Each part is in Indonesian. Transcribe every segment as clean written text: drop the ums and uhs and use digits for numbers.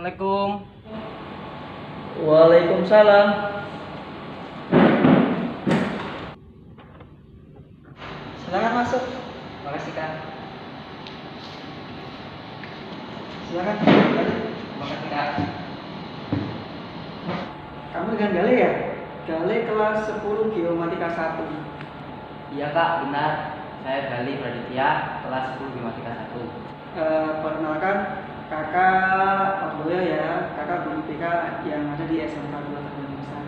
Assalamualaikum. Waalaikumsalam. Silakan masuk. Makasih Kak. Silakan. Makasih Kak. Kamu dengan Gale ya? Gale kelas 10 Geomatika 1. Iya Kak, benar. Saya Gali Praditya, kelas 10 Geomatika 1. Perkenalkan, kakak Ordoyo ya, kakak guru BK yang ada di SMK 2 Indonesia.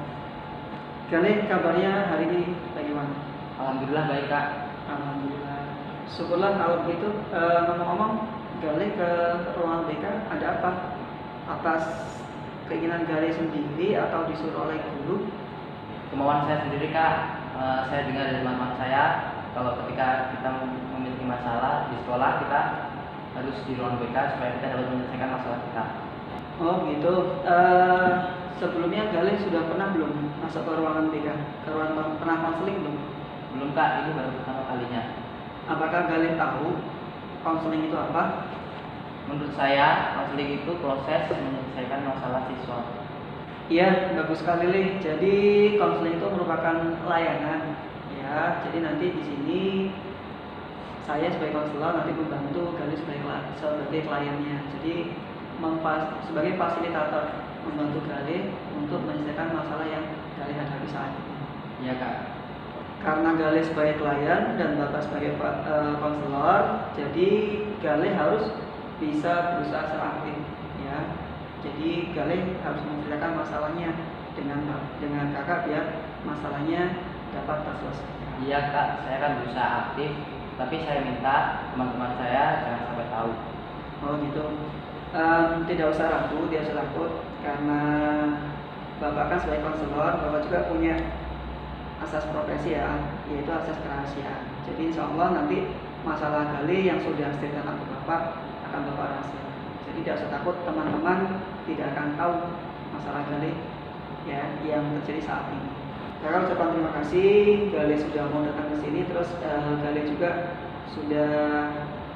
Gale, kabarnya hari ini bagaimana? Alhamdulillah baik Kak. Alhamdulillah. Syukurlah kalau begitu. Ngomong-ngomong, Gale ke ruangan BK ada apa? Atas keinginan Gale sendiri atau disuruh oleh guru? Kemauan saya sendiri Kak. Saya dengar dari teman-teman saya kalau ketika kita memiliki masalah di sekolah, kita harus di ruang BK supaya kita dapat menyelesaikan masalah kita. Oh gitu. Sebelumnya Gale sudah pernah belum masuk ke ruangan BK? Ke ruangan pernah konseling belum? Belum Kak, ini baru pertama kalinya. Apakah Gale tahu konseling itu apa? Menurut saya, konseling itu proses menyelesaikan masalah siswa. Iya, bagus sekali Lih. Jadi konseling itu merupakan layanan. Ya, jadi nanti di sini saya sebagai konselor nanti membantu Gale sebagai kliennya. Jadi sebagai fasilitator membantu Gale untuk menyelesaikan masalah yang Gale hadapi saat ini. Iya Kak. Karena Gale sebagai klien dan Bapak sebagai konselor, jadi Gale harus bisa berusaha secara aktif, ya. Jadi Gale harus menceritakan masalahnya dengan kakak biar masalahnya dapat terselesaikan. Iya Kak, saya akan berusaha aktif, tapi saya minta teman-teman saya jangan sampai tahu. Oh gitu. Tidak usah ragu, tidak usah takut, karena Bapak kan sebagai konselor, Bapak juga punya asas profesi ya, yaitu asas kerahasiaan. Jadi insya Allah nanti masalah Gale yang sudah ceritakan ke Bapak akan Bapak rahasiakan. Jadi tidak usah takut, teman-teman tidak akan tahu masalah Gale ya yang terjadi saat ini. Kakak ucapkan terima kasih Gale sudah mau datang ke sini, terus Gale juga sudah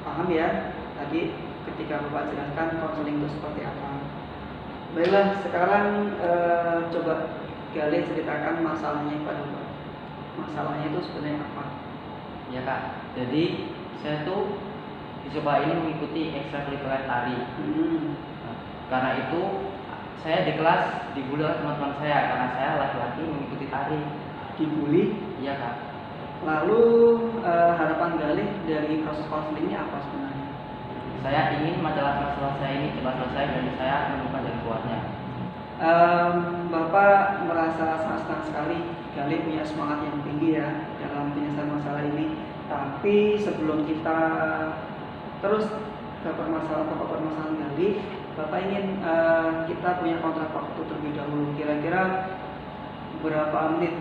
paham ya tadi ketika Bapak jelaskan konseling itu seperti apa. Baiklah, sekarang coba Gale ceritakan masalahnya kepada Bapak. Masalahnya itu sebenarnya apa? Ya Kak, jadi saya tuh di sekolah ini mengikuti ekstrakurikuler tari. Nah, karena itu saya di kelas dibully oleh teman-teman saya karena saya laki-laki mengikuti tari. Dibully? Iya Kak. Lalu harapan Gale dari proses konselingnya apa sebenarnya? Saya ingin masalah saya ini cepat selesai dan saya menemukan jalan keluarnya. Bapak merasa sangat senang sekali Gale punya semangat yang tinggi ya dalam penyelesaian masalah ini. Tapi sebelum kita terus ke permasalahan Gale, Bapak ingin kita punya kontrak waktu terlebih dahulu. Kira-kira berapa menit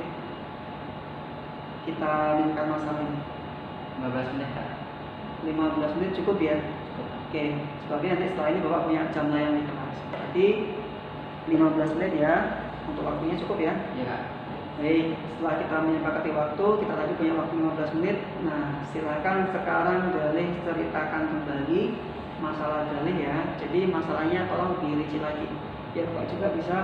kita menyelesaikan masalah ini? 15 menit Kak. 15 menit cukup ya? Oke, sebabnya nanti setelah ini Bapak punya jam layang di kelas. Berarti 15 menit ya, untuk waktunya cukup ya? Iya Kak. Baik, setelah kita menyepakati waktu, kita tadi punya waktu 15 menit. Nah, silakan sekarang Gale ceritakan kembali masalah Gale ya. Jadi masalahnya tolong dirinci lagi, biar Bapak juga bisa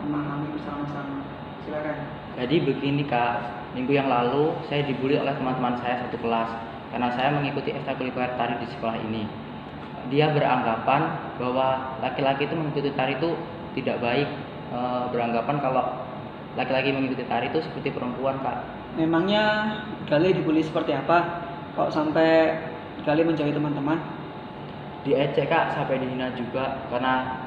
memahami bersama-sama. Silakan. Jadi begini Kak, minggu yang lalu saya dibully oleh teman-teman saya satu kelas karena saya mengikuti ekstrakurikuler tari di sekolah ini. Dia beranggapan bahwa laki-laki itu mengikuti tari itu tidak baik, beranggapan kalau laki-laki mengikuti tari itu seperti perempuan Kak. Memangnya Gale dibully seperti apa? Kok sampai Gale menjauhi teman-teman? Diejek Kak, sampai dihina juga karena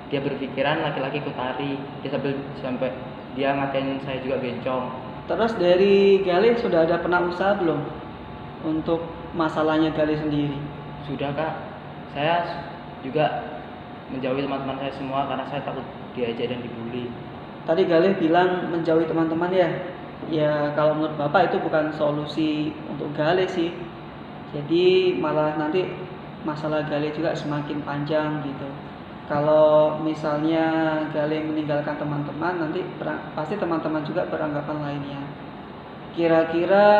dia berpikiran laki-laki ikut tari. Dia sampai dia ngatain saya juga bencong. Terus dari Gale sudah ada pernah usaha belum untuk masalahnya Gale sendiri? Sudah Kak, saya juga menjauhi teman-teman saya semua karena saya takut diejek dan dibully. Tadi Gale bilang menjauhi teman-teman ya. Ya kalau menurut Bapak itu bukan solusi untuk Gale sih. Jadi malah nanti masalah Gale juga semakin panjang gitu. Kalau misalnya Gale meninggalkan teman-teman, nanti pasti teman-teman juga beranggapan lainnya. Kira-kira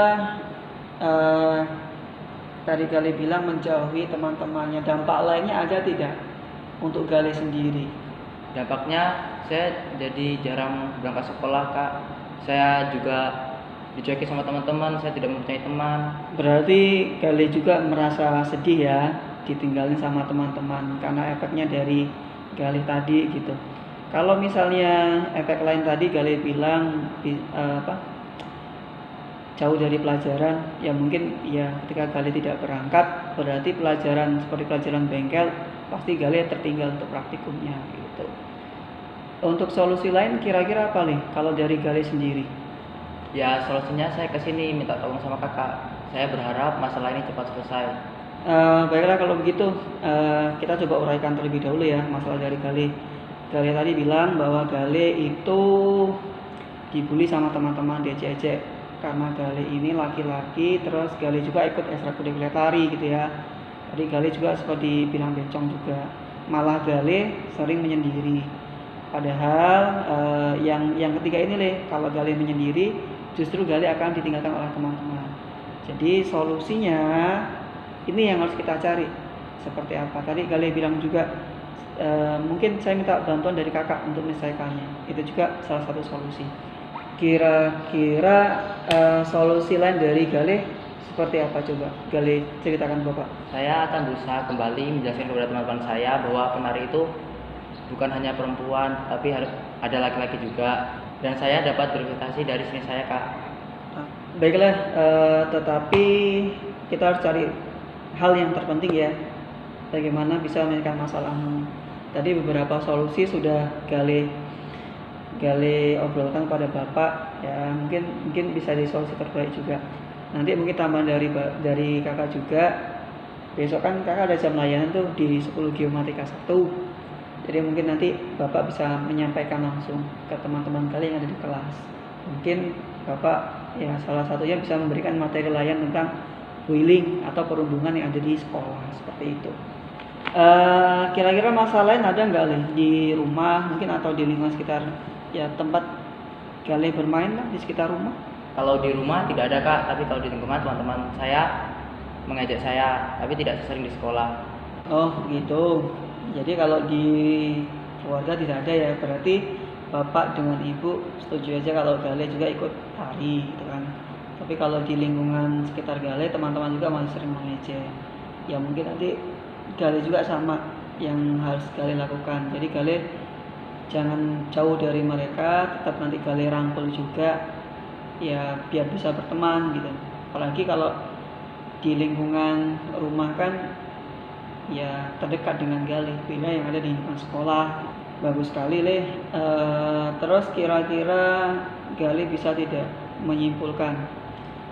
tadi Gale bilang menjauhi teman-temannya, dampak lainnya ada tidak? untuk Gale sendiri? Dampaknya saya jadi jarang berangkat sekolah kak. Saya juga dicuekin sama teman-teman, saya tidak mempunyai teman. Berarti Gale juga merasa sedih ya ditinggalin sama teman-teman karena efeknya dari Gale tadi gitu. Kalau misalnya efek lain tadi Gale bilang jauh dari pelajaran, ya mungkin ya ketika Gale tidak berangkat berarti pelajaran seperti pelajaran bengkel pasti Gale tertinggal untuk praktikumnya gitu. Untuk solusi lain kira-kira apa nih kalau dari Gale sendiri? Ya solusinya saya kesini minta tolong sama kakak. Saya berharap masalah ini cepat selesai. Baiklah kalau begitu kita coba uraikan terlebih dahulu ya masalah dari Gale. Gale tadi bilang bahwa Gale itu dibully sama teman-teman, diejek-ejek karena Gale ini laki-laki, terus Gale juga ikut ekstrakurikuler tari gitu ya. Tadi Gale juga seperti bilang bencong juga. Malah Gale sering menyendiri. Padahal yang ketiga ini kalau Gale menyendiri justru Gale akan ditinggalkan oleh teman-teman. Jadi solusinya ini yang harus kita cari. Seperti apa? Tadi Gale bilang juga mungkin saya minta bantuan dari kakak untuk menyelesaikannya. Itu juga salah satu solusi. Kira-kira solusi lain dari Gale seperti apa coba? Gale ceritakan Bapak. Saya akan berusaha kembali menjelaskan kepada teman-teman saya bahwa penari itu bukan hanya perempuan, tapi harus ada laki-laki juga. Dan saya dapat berprestasi dari seni saya kak. Baiklah, tetapi kita harus cari hal yang terpenting ya. Bagaimana bisa menyelesaikan masalahmu. Tadi beberapa solusi sudah Gale obrolkan pada Bapak ya, mungkin bisa jadi solusi terbaik juga. Nanti mungkin tambahan dari kakak juga. Besok kan kakak ada jam layanan tuh di 10 Geomatika 1. Jadi mungkin nanti Bapak bisa menyampaikan langsung ke teman-teman kalian yang ada di kelas. Mungkin Bapak ya salah satunya bisa memberikan materi layan tentang wheeling atau perundungan yang ada di sekolah seperti itu. Kira-kira masalah lain ada nggak di rumah mungkin atau di lingkungan sekitar ya tempat Gale bermain lah di sekitar rumah? Kalau di rumah tidak ada kak, tapi kalau di lingkungan teman-teman saya mengajak saya, tapi tidak sesering di sekolah. Oh gitu. Jadi kalau di keluarga tidak ada ya, berarti Bapak dengan Ibu setuju aja kalau Gale juga ikut tari gitu kan. Tapi kalau di lingkungan sekitar Gale teman-teman juga masih sering mengejek. Ya mungkin nanti Gale juga sama yang harus Gale lakukan. Jadi Gale jangan jauh dari mereka, tetap nanti Gale rangkul juga ya biar bisa berteman gitu. Apalagi kalau di lingkungan rumah kan ya terdekat dengan Gale, beda yang ada di lingkungan sekolah. Bagus sekali terus kira-kira Gale bisa tidak menyimpulkan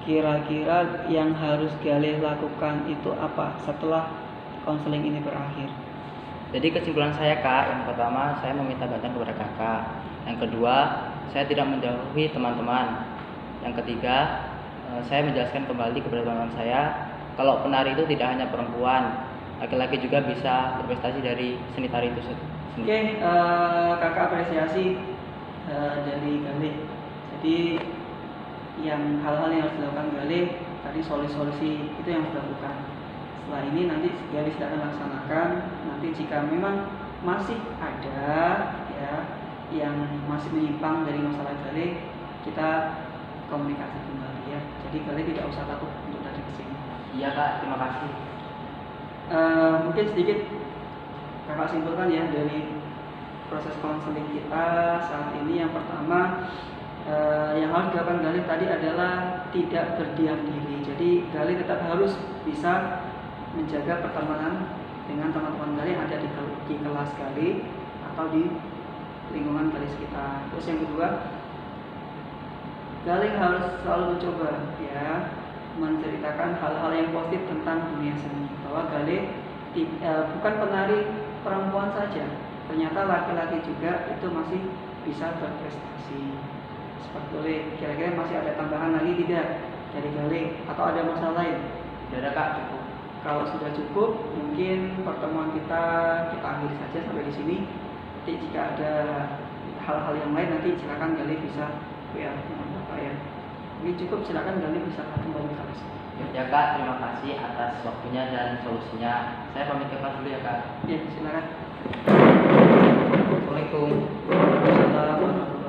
kira-kira yang harus Gale lakukan itu apa setelah konseling ini berakhir? Jadi kesimpulan saya kak, yang pertama saya meminta bantuan kepada kakak. Yang kedua, saya tidak menjauhi teman-teman. Yang ketiga, saya menjelaskan kembali kepada teman-teman saya kalau penari itu tidak hanya perempuan, laki-laki juga bisa berprestasi dari seni tari itu. Oke, kakak apresiasi dari Gale. Jadi yang hal-hal yang harus dilakukan Gale tadi solusi-solusi itu yang harus dilakukan. Setelah ini nanti Gale sedang laksanakan. Nanti jika memang masih ada ya yang masih menyimpang dari masalah Gale, kita komunikasi kembali ya. Jadi Gale tidak usah takut untuk datang ke sini. Iya kak, terima kasih. Mungkin sedikit kakak simpulkan ya dari proses konseling kita saat ini. Yang pertama yang harus dilakukan Gale tadi adalah tidak berdiam diri. Jadi Gale tetap harus bisa menjaga pertemanan dengan teman-teman Gale yang ada di kelas Gale atau di lingkungan Gale sekitar. Terus yang kedua, Gale harus selalu mencoba ya menceritakan hal-hal yang positif tentang dunia seni, bahwa Gale bukan penari perempuan saja, ternyata laki-laki juga itu masih bisa berprestasi. Seperti kira-kira masih ada tambahan lagi tidak dari Gale atau ada masalah lain? Tidak ada kak, cukup. Kalau sudah cukup, mungkin pertemuan kita akhiri saja sampai di sini. Nanti jika ada hal-hal yang lain nanti silakan Gale bisa WA Bapak ya. Ini cukup, silakan Gale bisa kembali ke kelas. Ya kak, terima kasih atas waktunya dan solusinya. Saya pamit ke kelas dulu ya kak. Ya, silakan. Assalamualaikum. Waalaikumsalam warahmatullahi